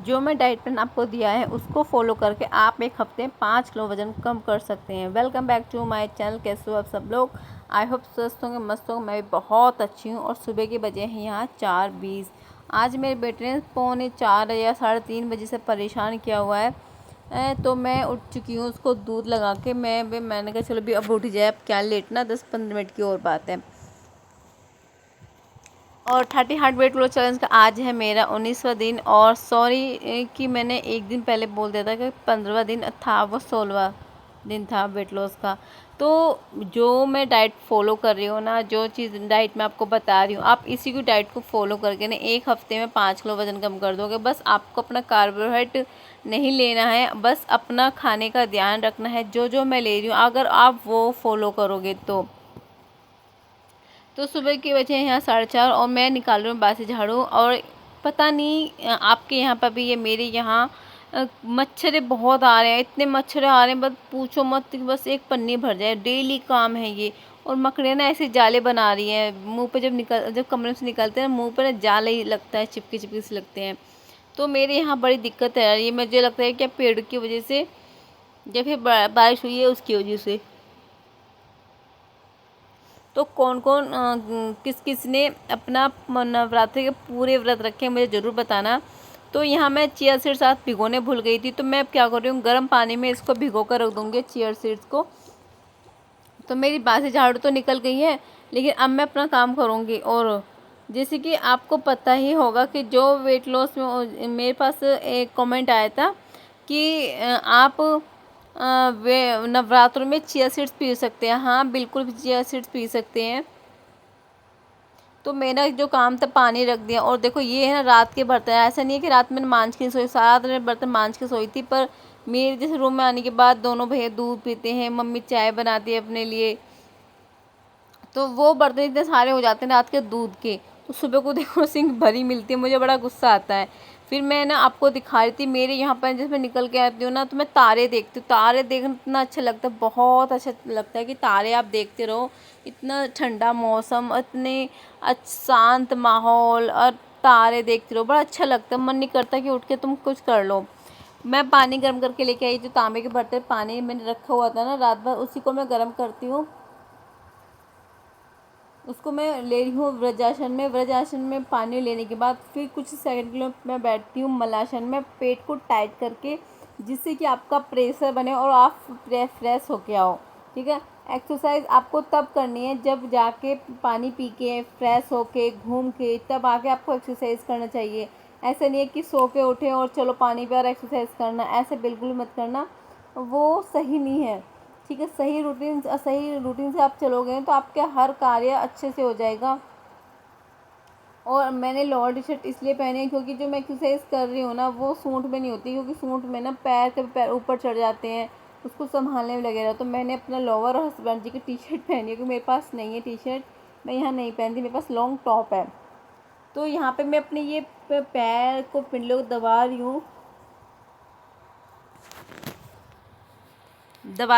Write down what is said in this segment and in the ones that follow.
जो मैं diet plan आपको दिया है उसको फॉलो करके आप एक हफ्ते में 5 किलो वज़न कम कर सकते हैं। Welcome back to my channel. कैसे हो आप सब लोग? आई होप स्वस्थ होंगे, मस्त होंगे। मैं भी बहुत अच्छी हूँ। और सुबह के बजे हैं यहाँ 4:20। आज मेरे बेटे ने 3:45 या 3:30 बजे से परेशान किया हुआ है। तो मैं उठ चुकी हूँ उसको दूध लगा के। मैंने कहा चलो भी अब उठ जाए, अब क्या लेटना, 10-15 मिनट की और बात है। और 30 हार्ट वेट लॉस चैलेंज का आज है मेरा 19वां दिन। और सॉरी कि मैंने एक दिन पहले बोल दिया था कि 15वां दिन था, वो 16वां दिन था वेट लॉस का। तो जो मैं डाइट फॉलो कर रही हूँ ना, जो चीज़ डाइट में आपको बता रही हूँ, आप इसी की डाइट को फॉलो करके ना एक हफ्ते में 5 किलो वज़न कम कर दोगे। बस आपको अपना कार्बोहाइड्रेट नहीं लेना है, बस अपना खाने का ध्यान रखना है। जो जो मैं ले रही हूँ अगर आप वो फॉलो करोगे तो सुबह के बजे हैं यहाँ 4:30 और मैं निकाल रही हूँ बासी झाड़ू। और पता नहीं आपके यहाँ पर भी, ये मेरे यहाँ मच्छर बहुत आ रहे हैं, इतने मच्छर आ रहे हैं बस पूछो मत कि बस एक पन्नी भर जाए। डेली काम है ये। और मकड़ियाँ ना ऐसे जाले बना रही हैं मुंह पे, जब कमरे से निकलते हैं मुंह पर जाले ही लगता है, चिपके चिपके से लगते हैं। तो मेरे यहाँ बड़ी दिक्कत है ये। मुझे लगता है कि पेड़ की वजह से, या फिर बारिश हुई है उसकी वजह से। तो कौन कौन किस किस ने अपना नवरात्रि के पूरे व्रत रखे हैं मुझे ज़रूर बताना। तो यहाँ मैं चिया सीड्स साथ भिगोने भूल गई थी, तो मैं अब क्या कर रही हूँ, गर्म पानी में इसको भिगो कर रख दूँगी चिया सीड्स को। तो मेरी बासी झाड़ू तो निकल गई है, लेकिन अब मैं अपना काम करूँगी। और जैसे कि आपको पता ही होगा कि जो वेट लॉस में मेरे पास एक कमेंट आया था कि आप वे नवरात्रों में चिया सीड्स पी सकते हैं। हाँ बिल्कुल, चिया सीड्स पी सकते हैं। तो मेरा जो काम था पानी रख दिया। और देखो ये है ना, रात के बर्तन, ऐसा नहीं है कि रात में मांझ के सोई, सारा दिन बर्तन मांझ के सोई थी। पर मेरे जैसे रूम में आने के बाद दोनों भैया दूध पीते हैं, मम्मी चाय बनाती है अपने लिए, तो वो बर्तन इतने सारे हो जाते हैं रात के दूध के। तो सुबह को देखो सिंक भरी मिलती है, मुझे बड़ा गुस्सा आता है। फिर मैं ना आपको दिखा रही थी मेरे यहाँ पर, जैसे मैं निकल के आती हूँ ना तो मैं तारे देखती हूँ। तारे देखना इतना अच्छा लगता है, बहुत अच्छा लगता है कि तारे आप देखते रहो। इतना ठंडा मौसम, इतने शांत माहौल, और तारे देखते रहो, बड़ा अच्छा लगता है। मन नहीं करता कि उठ के तुम कुछ कर लो। मैं पानी गर्म करके लेके आई, जो तांबे के बर्तन पानी मैंने रखा हुआ था ना रात भर, उसी को मैं गर्म करती हूँ। उसको मैं ले रही हूँ व्रजासन में। व्रजासन में पानी लेने के बाद फिर कुछ सेकंड के लिए मैं बैठती हूँ मलासन में, पेट को टाइट करके, जिससे कि आपका प्रेशर बने और आप फ्रेश होके आओ। ठीक है। एक्सरसाइज आपको तब करनी है जब जाके पानी पी के फ्रेश होके घूम के तब आके आपको एक्सरसाइज करना चाहिए। ऐसा नहीं है कि सो के उठे और चलो पानी पे और एक्सरसाइज करना, ऐसे बिल्कुल मत करना, वो सही नहीं है। ठीक है। सही रूटीन से आप चलोगे तो आपका हर कार्य अच्छे से हो जाएगा। और मैंने लोअर टी शर्ट इसलिए पहनी है क्योंकि जो मैं एक्सरसाइज कर रही हूँ ना वो सूट में नहीं होती, क्योंकि सूट में ना पैर ऊपर चढ़ जाते हैं, उसको संभालने में लगेगा। तो मैंने अपना लोअर और हस्बैंड जी की टी शर्ट पहनी है, क्योंकि मेरे पास नहीं है टी शर्ट, मैं यहाँ नहीं पहनती, मेरे पास लॉन्ग टॉप है। तो यहाँ पे मैं अपने ये पैर को पिंडलों को दबा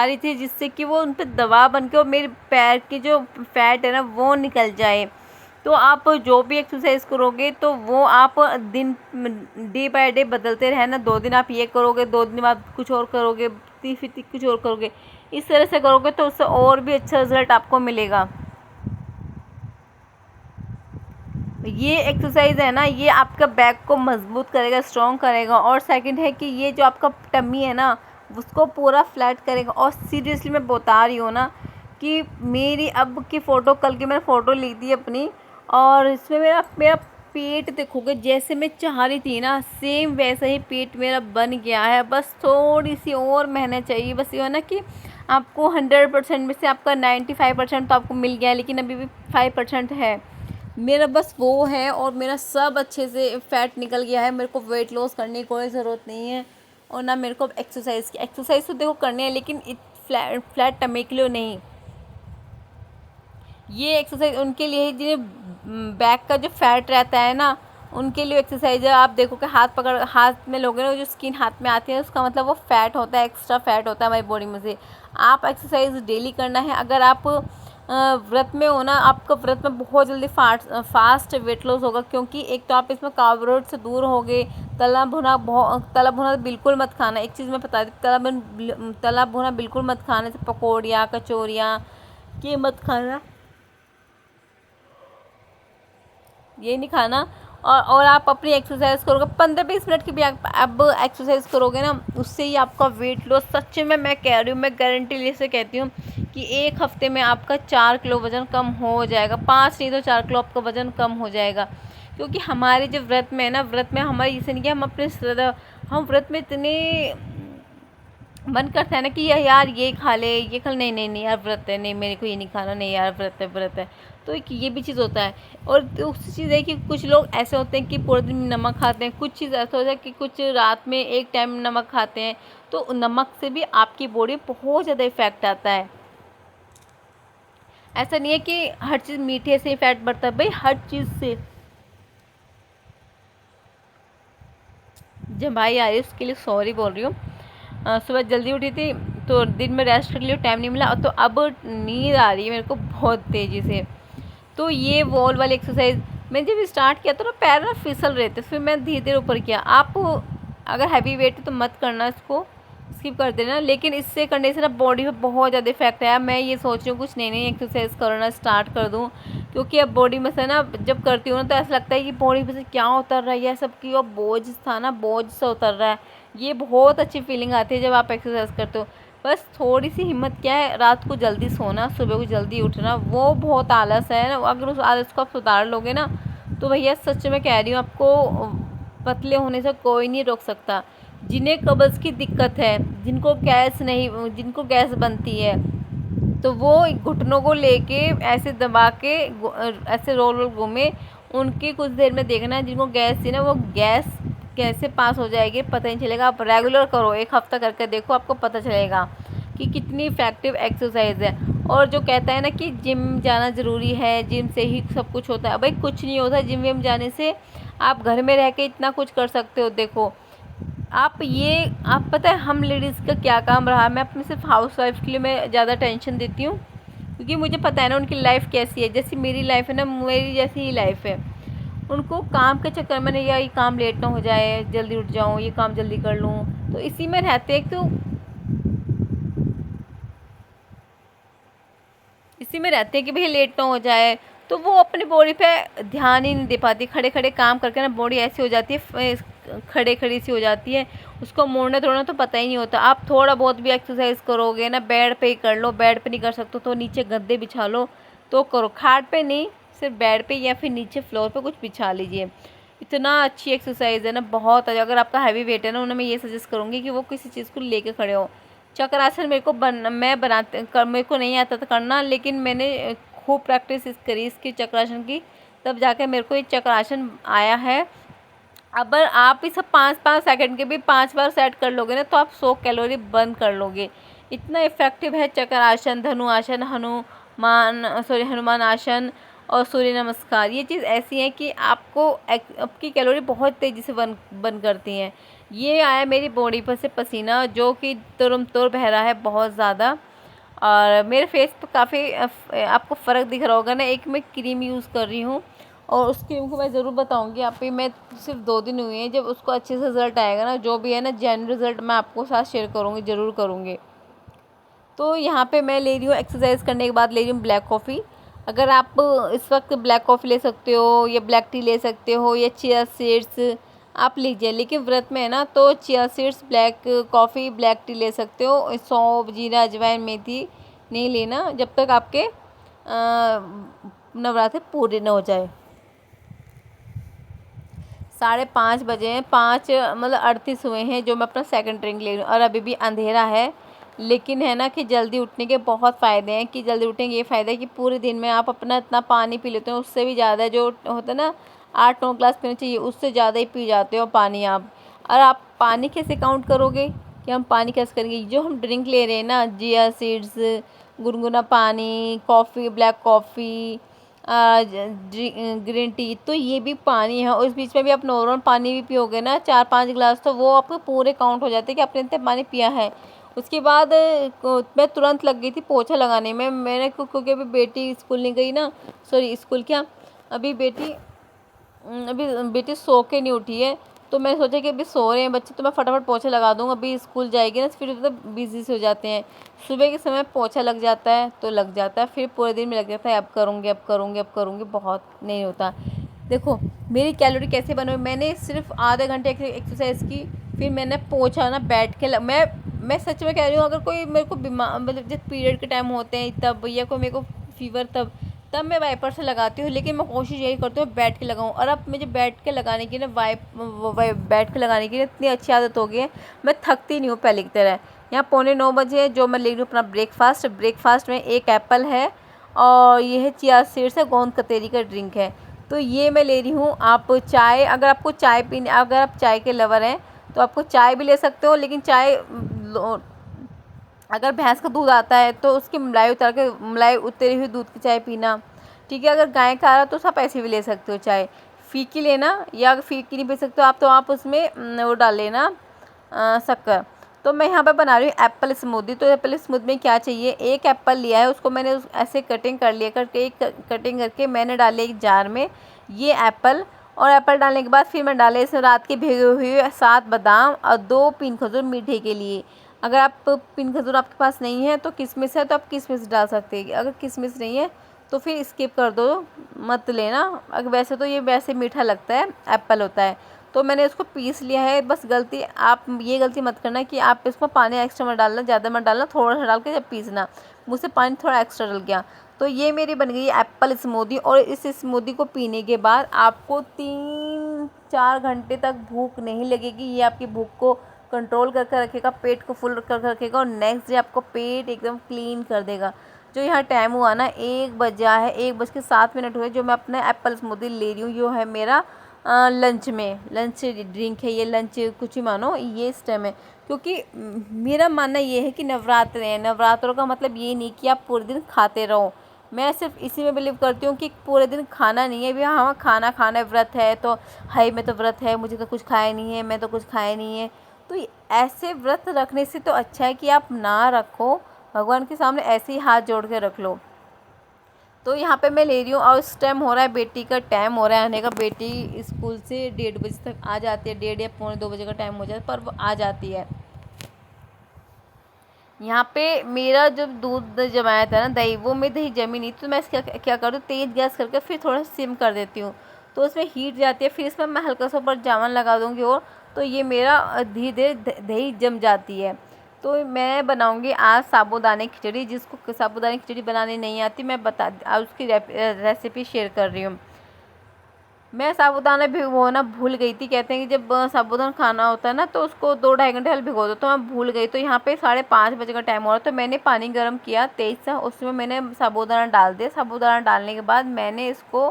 रही थी, जिससे कि वो उन पर दबाव बन के और मेरे पैर की जो फैट है ना वो निकल जाए। तो आप जो भी एक्सरसाइज करोगे तो वो आप डे बाय डे बदलते रहना। 2 दिन आप ये करोगे, 2 दिन बाद कुछ और करोगे, फिर कुछ और करोगे। इस तरह से करोगे तो उससे और भी अच्छा रिजल्ट आपको मिलेगा। ये एक्सरसाइज है ना, ये आपका बैक को मजबूत करेगा, स्ट्रॉन्ग करेगा। और सेकंड है कि ये जो आपका टम्मी है ना उसको पूरा फ्लैट करेगा। और सीरियसली मैं बता रही हूँ ना कि मेरी अब की फ़ोटो, कल की मैंने फ़ोटो ली थी अपनी, और इसमें मेरा मेरा पेट देखोगे, जैसे मैं चाह रही थी ना सेम वैसा ही पेट मेरा बन गया है। बस थोड़ी सी और मेहनत चाहिए। बस ये है ना कि आपको 100% में से आपका 95% तो आपको मिल गया है, लेकिन अभी भी 5% है मेरा, बस वो है। और मेरा सब अच्छे से फैट निकल गया है। मेरे को वेट लॉस करने की कोई ज़रूरत नहीं है, और ना मेरे को एक्सरसाइज तो देखो करनी है, लेकिन फ्लैट टमी के लिए नहीं। ये एक्सरसाइज उनके लिए है जिन्हें बैक का जो फैट रहता है ना, उनके लिए एक्सरसाइज है। आप देखो कि हाथ में लोगे ना, जो स्किन हाथ में आती है उसका मतलब वो फैट होता है, एक्स्ट्रा फैट होता है हमारी बॉडी में से। आप एक्सरसाइज डेली करना है। अगर आप व्रत में हो ना, आपका व्रत में बहुत जल्दी फास्ट वेट लॉस होगा, क्योंकि एक तो आप इसमें कार्बोहाइड्रेट से दूर होगे। तला भुना बिल्कुल मत खाना। एक चीज़ मैं बता दी, तला भुना बिल्कुल मत खाना, जैसे पकौड़ियाँ, कचौरियाँ, ये मत खाना, ये नहीं खाना। और आप अपनी एक्सरसाइज करोगे 15-20 मिनट की भी अब एक्सरसाइज करोगे ना, उससे ही आपका वेट लॉस, सच में मैं कह रही हूँ, मैं गारंटी ले से कहती हूँ कि 1 हफ्ते में आपका 4 किलो वज़न कम हो जाएगा। 5 नहीं तो 4 किलो आपका वज़न कम हो जाएगा। क्योंकि हमारे जो व्रत में है ना, व्रत में हमारी इसे नहीं कि हम अपने हम व्रत में इतने मन करता है ना कि यार ये खा ले, ये खा, नहीं नहीं नहीं यार व्रत है, नहीं मेरे को ये नहीं खाना, नहीं यार व्रत है व्रत है। तो एक ये भी चीज़ होता है। और दूसरी चीज़ है कि कुछ लोग ऐसे होते हैं कि पूरे दिन नमक खाते हैं, कुछ चीज़ ऐसा होता है कि कुछ रात में एक टाइम नमक खाते हैं, तो नमक से भी आपकी बॉडी बहुत ज़्यादा इफेक्ट आता है। ऐसा नहीं है कि हर चीज़ मीठे से इफेक्ट बढ़ता है, भाई हर चीज़ से। जब भाई आ रही है उसके लिए सॉरी बोल रही हूँ। सुबह जल्दी उठी थी तो दिन में रेस्ट के लिए टाइम नहीं मिला, तो अब नींद आ रही है मेरे को बहुत तेज़ी से। तो ये वॉल वाली एक्सरसाइज मैंने जब स्टार्ट किया तो ना पैर ना फिसल रहे थे, फिर मैं धीरे धीरे ऊपर किया। आप अगर हैवी वेट है तो मत करना, इसको स्किप कर देना, लेकिन इससे करने से ना बॉडी पे बहुत ज़्यादा इफेक्ट है। मैं ये सोच रही हूँ कुछ नई नई एक्सरसाइज करना स्टार्ट कर दूँ, क्योंकि अब बॉडी में से ना जब करती हूँ ना तो ऐसा लगता है कि बॉडी में से क्या उतर रहा है, सब की और बोझ था ना, बोझ सा उतर रहा है। ये बहुत अच्छी फीलिंग आती है जब आप एक्सरसाइज करते हो। बस थोड़ी सी हिम्मत क्या है, रात को जल्दी सोना, सुबह को जल्दी उठना, वो बहुत आलस है ना। अगर उस आलस को आप सुधार लोगे ना तो भैया सच में कह रही हूँ, आपको पतले होने से कोई नहीं रोक सकता। जिन्हें कब्ज़ की दिक्कत है, जिनको गैस बनती है, तो वो घुटनों को लेके ऐसे दबा के ऐसे रोल रोल घूमे, उनकी कुछ देर में देखना है जिनको गैस थी ना, वो गैस कैसे पास हो जाएगी पता नहीं चलेगा। आप रेगुलर करो, 1 हफ्ता करके देखो, आपको पता चलेगा कि कितनी इफेक्टिव एक्सरसाइज है। और जो कहता है ना कि जिम जाना ज़रूरी है, जिम से ही सब कुछ होता है, भाई कुछ नहीं होता जिम विम जाने से। आप घर में रह के इतना कुछ कर सकते हो। देखो आप पता है हम लेडीज़ का क्या काम रहा, मैं अपने सिर्फ हाउस वाइफ के लिए मैं ज़्यादा टेंशन देती हूँ, क्योंकि मुझे पता है ना उनकी लाइफ कैसी है। जैसी मेरी लाइफ है ना, मेरी जैसी ही लाइफ है। उनको काम के चक्कर में नहीं, या ये काम लेट ना हो जाए, जल्दी उठ जाऊँ, ये काम जल्दी कर लूँ, तो इसी में रहते हैं। इसी में रहते हैं कि भाई लेट ना हो जाए, तो वो अपनी बॉडी पे ध्यान ही नहीं दे पाती। खड़े खड़े काम करके ना बॉडी ऐसी हो जाती है, खड़े खड़ी सी हो जाती है, उसको मोड़ना तोड़ना तो पता ही नहीं होता। आप थोड़ा बहुत भी एक्सरसाइज करोगे ना, बेड पे ही कर लो, बेड पे नहीं कर सकते तो नीचे गद्दे बिछा लो तो करो, खाट पे नहीं, सिर्फ बेड पे या फिर नीचे फ्लोर पे कुछ बिछा लीजिए। इतना अच्छी एक्सरसाइज है ना, बहुत। अगर आपका हैवी वेट है ना, उन्हें मैं ये सजेस्ट करूँगी कि वो किसी चीज़ को लेके खड़े हो। चक्रासन मेरे को नहीं आता था करना, लेकिन मैंने खूब प्रैक्टिस करी इसकी चक्रासन की, तब जाके मेरे को ये चक्रासन आया है। अब आप इस 5-5 सेकंड के भी 5 बार सेट कर लोगे ना, तो आप 100 कैलोरी बर्न कर लोगे। इतना इफेक्टिव है चक्रासन, धनुआसन, हनुमान आसन और सूर्य नमस्कार। ये चीज़ ऐसी है कि आपकी कैलोरी बहुत तेज़ी से बर्न करती हैं। ये आया मेरी बॉडी पर से पसीना, जो कि तुरम तुर बह रहा है बहुत ज़्यादा, और मेरे फेस पे काफ़ी आपको फ़र्क दिख रहा होगा ना। एक मैं क्रीम यूज़ कर रही हूँ, और उस क्रीम को मैं ज़रूर बताऊँगी आप ही। मैं सिर्फ 2 दिन हुए हैं, जब उसको अच्छे से रिज़ल्ट आएगा ना, जो भी है ना जेन्युइन रिज़ल्ट, मैं आपको साथ शेयर करूँगी, ज़रूर करूँगी। तो यहाँ पे मैं ले रही हूँ एक्सरसाइज करने के बाद ले रही हूँ ब्लैक कॉफ़ी। अगर आप इस वक्त ब्लैक कॉफ़ी ले सकते हो, या ब्लैक टी ले सकते हो, या चिया सीड्स आप लीजिए। लेकिन व्रत में है ना, तो chia seeds, black coffee, black T ले सकते हो। सौंफ, जीरा, अजवाइन, मेथी नहीं लेना जब तक आपके नवरात्रि पूरे न हो जाए। 5:30 बजे हैं, 5 मतलब 38 हुए हैं जो मैं अपना सेकंड ड्रिंक ले रही हूँ, और अभी भी अंधेरा है। लेकिन है ना कि जल्दी उठने के बहुत फ़ायदे हैं। कि जल्दी उठने के ये फ़ायदा है कि पूरे दिन में आप अपना इतना पानी पी लेते हो, उससे भी ज़्यादा जो होता है ना 8-9 ग्लास पीना चाहिए, उससे ज़्यादा ही पी जाते हो पानी आप। और आप पानी कैसे काउंट करोगे कि हम पानी कैसे करेंगे? जो हम ड्रिंक ले रहे हैं ना, चिया सीड्स, गुनगुना पानी, coffee, black coffee, green tea, तो ये भी पानी है। और इस बीच में भी आप नॉर्मल पानी भी पियोगे ना 4-5 गिलास, तो वो आपको पूरे काउंट हो जाते हैं कि आपने इतने पानी पिया है। उसके बाद मैं तुरंत लग गई थी पोछा लगाने में। मैंने क्योंकि अभी बेटी स्कूल नहीं गई ना, सॉरी स्कूल क्या, अभी बेटी सो के नहीं उठी है, तो मैं सोचा कि अभी सो रहे हैं बच्चे तो मैं फटाफट पोछा लगा दूँगा। अभी स्कूल जाएगी ना फिर तो बिज़ी से हो जाते हैं। सुबह के समय पोछा लग जाता है तो लग जाता है, फिर पूरे दिन में लग जाता है अब करूँगी अब करूँगी अब करूँगी, बहुत नहीं होता। देखो मेरी कैलोरी कैसे बनी, मैंने सिर्फ आधे घंटे एक्सरसाइज की, फिर मैंने पोछा ना बैठ के मैं सच में कह रही हूँ, अगर कोई मेरे को बीमार मतलब जब पीरियड के टाइम होते हैं तब, या कोई मेरे को फीवर तब मैं वाइपर से लगाती हूँ, लेकिन मैं कोशिश यही करती हूँ बैठ के लगाऊँ। और अब मुझे बैठ के लगाने की ना बैठ के लगाने की इतनी अच्छी आदत हो गई है, मैं थकती नहीं हूँ पहले की तरह। यहाँ 8:45 जो मैं ले रही हूँ अपना ब्रेकफास्ट में एक एप्पल है और ये है चिया सीड्स है, गोंद कतरी का ड्रिंक है, तो ये मैं ले रही हूँ। आप चाय, अगर आपको चाय पीने, अगर आप चाय के लवर हैं तो आपको चाय भी ले सकते हो, लेकिन चाय अगर भैंस का दूध आता है तो उसकी मलाई उतरी हुई दूध की चाय पीना, ठीक है। अगर गाय का आ रहा तो आप ऐसे भी ले सकते हो चाय, फीकी लेना, या अगर फीकी नहीं पी सकते हो आप तो आप उसमें वो डाल लेना शक्कर। तो मैं यहाँ पे बना रही हूँ एप्पल स्मूदी। तो एप्पल स्मूदी में क्या चाहिए, एक एप्पल लिया है, उसको मैंने ऐसे कटिंग कर लिया, करके एक कटिंग करके मैंने डाले एक जार में ये एप्पल। और एप्पल डालने के बाद फिर मैं डाले इसमें रात के भिगे हुए 7 बादाम और 2 पीन खजूर मीठे के लिए। अगर आप पिन खजूर आपके पास नहीं है तो किशमिश है तो आप किशमिश डाल सकते हैं, अगर किशमिश नहीं है तो फिर स्किप कर दो, मत लेना। अगर वैसे तो ये वैसे मीठा लगता है, एप्पल होता है। तो मैंने उसको पीस लिया है। बस गलती, आप ये गलती मत करना कि आप इसमें पानी एक्स्ट्रा मत डालना, ज़्यादा मत डालना, थोड़ा सा डाल के जब पीसना, मुझसे पानी थोड़ा एक्स्ट्रा डल गया। तो ये मेरी बन गई एप्पल स्मूदी। और इस स्मूदी को पीने के बाद आपको 3-4 घंटे तक भूख नहीं लगेगी। ये आपकी भूख को कंट्रोल करके रखेगा, पेट को फुल कर रखेगा, और नेक्स्ट डे आपको पेट एकदम क्लीन कर देगा। जो यहाँ टाइम हुआ ना 1 बजा है, 1:07 हुए जो मैं अपना एप्पल स्मूदी ले रही हूँ। यो है मेरा लंच ड्रिंक है, ये लंच कुछ ही मानो ये इस टाइम है। क्योंकि मेरा मानना ये है कि नवरात्र है, नवरात्रों का मतलब ये नहीं कि आप पूरे दिन खाते रहो। मैं सिर्फ इसी में बिलीव करती हूँ कि पूरे दिन खाना नहीं है, भी हाँ खाना खाना व्रत है तो हाई मैं तो व्रत है, मुझे तो कुछ खाया नहीं है, मैं तो कुछ खाया नहीं है। तो ऐसे व्रत रखने से तो अच्छा है कि आप ना रखो, भगवान के सामने ऐसे ही हाथ जोड़ के रख लो। तो यहाँ पे मैं ले रही हूँ और इस टाइम हो रहा है, बेटी का टाइम हो रहा है आने का। बेटी स्कूल से 1:30 बजे तक आ जाती है, 1:30 या 1:45 बजे का टाइम हो जाता है, पर वो आ जाती है। यहाँ पे मेरा जब दूध जमाया था ना दही, वो मेरी दही जमी नहीं, तो मैं क्या करूँ, तेज़ गैस करके फिर थोड़ा सिम कर देती हूँ, तो उसमें हीट जाती है। फिर इसमें मैं हल्का सा ऊपर जावन लगा दूँगी, और तो ये मेरा धीरे धीरे दही जम जाती है। तो मैं बनाऊँगी आज साबूदाने खिचड़ी। जिसको साबूदाने खिचड़ी बनानी नहीं आती, मैं आज उसकी रेसिपी शेयर कर रही हूँ। मैं साबूदाना भिगोना भूल गई थी। कहते हैं कि जब साबूदाना खाना होता है ना तो उसको 2-2.5 घंटे पहले भिगो दो, तो मैं भूल गई। तो यहाँ पे 5:30 बजे का टाइम हो रहा, तो मैंने पानी गर्म किया तेज सा, उसमें मैंने साबूदाना डाल दिया। साबूदाना डालने के बाद मैंने इसको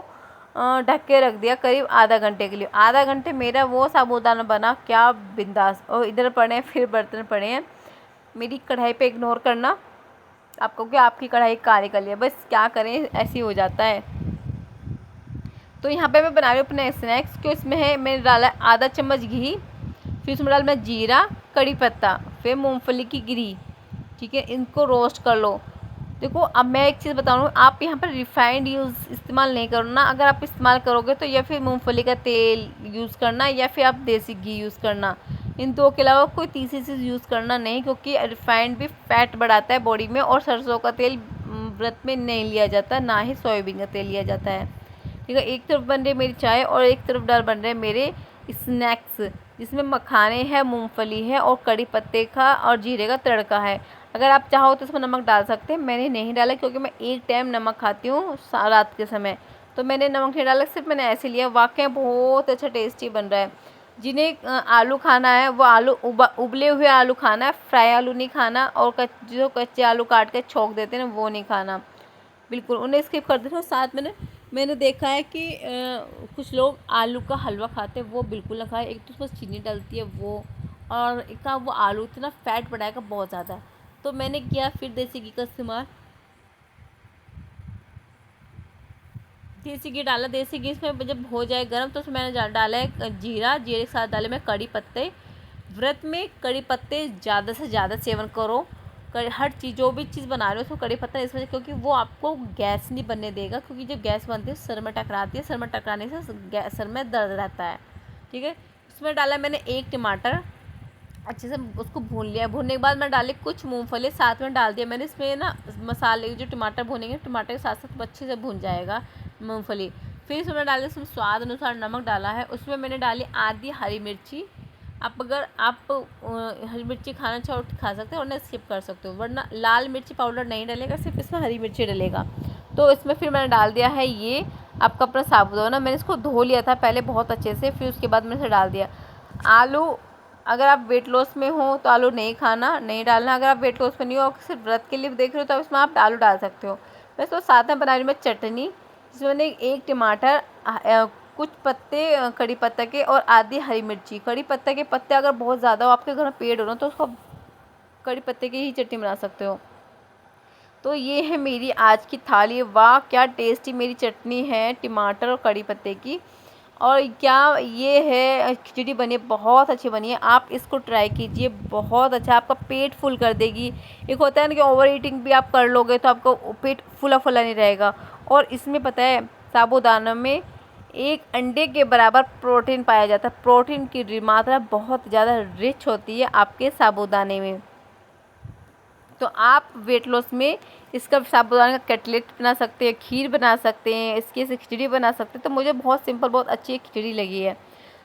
ढक के रख दिया करीब आधा घंटे के लिए। आधा घंटे मेरा वो साबूदाना बना क्या बिंदास। और इधर पड़े हैं फिर बर्तन पड़े हैं, मेरी कढ़ाई पे इग्नोर करना, आपको क्या आपकी कढ़ाई काली कर लिया, बस क्या करें ऐसे ही हो जाता है। तो यहाँ पे मैं बना रही हूँ अपने स्नैक्स। क्यों इसमें है, मैंने डाला आधा चम्मच घी, फिर उसमें डाला मैं जीरा, कड़ी पत्ता, फिर मूंगफली की गिरी, ठीक है। इनको रोस्ट कर लो। देखो अब मैं एक चीज़ बता रहा हूँ, आप यहाँ पर रिफाइंड इस्तेमाल नहीं करना। अगर आप इस्तेमाल करोगे तो या फिर मूंगफली का तेल यूज़ करना, या फिर आप देसी घी यूज़ करना। इन दो के अलावा कोई तीसरी चीज़ यूज़ करना नहीं, क्योंकि रिफाइंड भी फैट बढ़ाता है बॉडी में, और सरसों का तेल व्रत में नहीं लिया जाता, ना ही सोयाबीन का तेल लिया जाता है, ठीक है। एक तरफ बन रही मेरी चाय और एक तरफ बन रहे मेरे स्नैक्स, जिसमें मखाने हैं, मूंगफली है और कड़ी पत्ते का और जीरे का तड़का है। अगर आप चाहो तो इसमें नमक डाल सकते हैं, मैंने नहीं डाला क्योंकि मैं एक टाइम नमक खाती हूँ रात के समय, तो मैंने नमक नहीं डाला, सिर्फ मैंने ऐसे लिया। वाकई बहुत अच्छा टेस्टी बन रहा है। जिन्हें आलू खाना है वो आलू उबले हुए आलू खाना है, फ्राई आलू नहीं खाना, और जो कच्चे आलू काट के छोंक देते हैं वो नहीं खाना, बिल्कुल उन्हें स्किप कर देना। साथ मैंने देखा है कि कुछ लोग आलू का हलवा खाते हैं, वो बिल्कुल ना खाए। एक तो उसमें चीनी डलती है वो, और एक का वो आलू इतना फैट बढ़ाएगा बहुत ज़्यादा। तो मैंने किया फिर देसी घी का इस्तेमाल, देसी घी डाला। देसी घी इसमें जब हो जाए गर्म तो उसमें मैंने डाला है जीरे के साथ डाले मैं कड़ी पत्ते, व्रत में कड़ी पत्ते ज़्यादा से ज़्यादा सेवन करो। हर चीज़, जो भी चीज़ बना रहे हो उसको कड़ी पत्ता इस वजह, क्योंकि वो आपको गैस नहीं बनने देगा, क्योंकि जब गैस बनती है सर में टकराती है, सर में टकराने से सर में दर्द रहता है। ठीक है, उसमें डाला मैंने 1 टमाटर, अच्छे से उसको भून लिया। भूनने के बाद मैं डाली कुछ मूंगफली, साथ में डाल दिया मैंने इसमें ना मसाले। जो टमाटर भूनेंगे, टमाटर के साथ साथ अच्छे से भून जाएगा मूंगफली। फिर इसमें डाले, उसमें स्वाद अनुसार नमक डाला है। उसमें मैंने डाली आधी हरी मिर्ची। आप अगर हरी मिर्ची खाना चाहो तो खा सकते हो, वरना स्किप कर सकते हो, वरना लाल मिर्ची पाउडर नहीं डलेगा, सिर्फ इसमें हरी मिर्ची डलेगा। तो इसमें फिर मैंने डाल दिया है ये आपका अपना साबुदाना। मैंने इसको धो लिया था पहले बहुत अच्छे से, फिर उसके बाद मैंने इसे डाल दिया। आलू, अगर आप वेट लॉस में हो तो आलू नहीं खाना, नहीं डालना। अगर आप वेट लॉस में नहीं हो, सिर्फ व्रत के लिए देख रहे हो, तो इसमें आप आलू डाल सकते हो। बस तो साथ में बना रही मैं चटनी, जिसमें मैंने 1 टमाटर, कुछ पत्ते कड़ी पत्ता के और आधी हरी मिर्ची। कड़ी पत्ता के पत्ते अगर बहुत ज़्यादा हो, आपके घर में पेड़ हो ना, तो उसको कड़ी पत्ते की ही चटनी बना सकते हो। तो ये है मेरी आज की थाली। वाह क्या टेस्टी मेरी चटनी है टमाटर और कड़ी पत्ते की। और क्या ये है, खिचड़ी बनी है, बहुत अच्छी बनी है। आप इसको ट्राई कीजिए, बहुत अच्छा, आपका पेट फुल कर देगी। एक होता है ना कि ओवर ईटिंग भी आप कर लोगे तो आपका पेट फुला फुला नहीं रहेगा। और इसमें पता है, साबूदाना में 1 अंडे के बराबर प्रोटीन पाया जाता है। प्रोटीन की मात्रा बहुत ज़्यादा रिच होती है आपके साबूदाने में। तो आप वेट लॉस में इसका साबूदाना का कटलेट बना सकते हैं, खीर बना सकते हैं, इसकी से खिचड़ी बना सकते हैं। तो मुझे बहुत सिंपल, बहुत अच्छी खिचड़ी लगी है।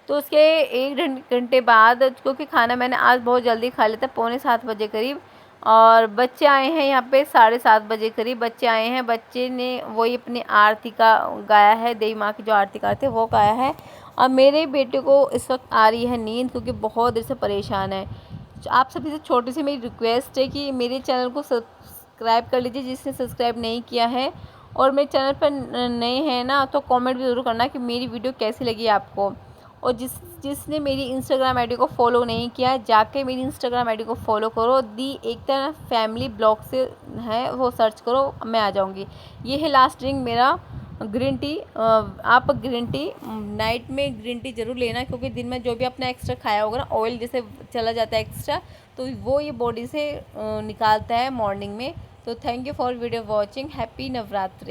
तो उसके 1 घंटे बाद, क्योंकि खाना मैंने आज बहुत जल्दी खा लिया था, 6:45 बजे करीब, और बच्चे आए हैं यहाँ पे 7:30 बजे करीब बच्चे आए हैं। बच्चे ने वही अपनी आरती का गाया है, देवी माँ की जो आरती गाते हैं वो गाया है। और मेरे बेटे को इस वक्त आ रही है नींद, क्योंकि बहुत देर से परेशान है। आप सभी से छोटी सी मेरी रिक्वेस्ट है कि मेरे चैनल को सब्सक्राइब कर लीजिए, जिसने सब्सक्राइब नहीं किया है। और मेरे चैनल पर नए हैं ना, तो कमेंट भी ज़रूर करना कि मेरी वीडियो कैसी लगी आपको। और जिसने मेरी इंस्टाग्राम आईडी को फॉलो नहीं किया है, जाके मेरी इंस्टाग्राम आईडी को फॉलो करो। दी एकता फैमिली ब्लॉग से है, वो सर्च करो, मैं आ जाऊँगी। ये है लास्ट ड्रिंक मेरा, ग्रीन टी। आप ग्रीन टी नाइट में ग्रीन टी ज़रूर लेना, क्योंकि दिन में जो भी अपना एक्स्ट्रा खाया होगा ना, ऑयल जैसे चला जाता है एक्स्ट्रा, तो वो ये बॉडी से निकालता है मॉर्निंग में। तो thank you for video watching. Happy Navratri.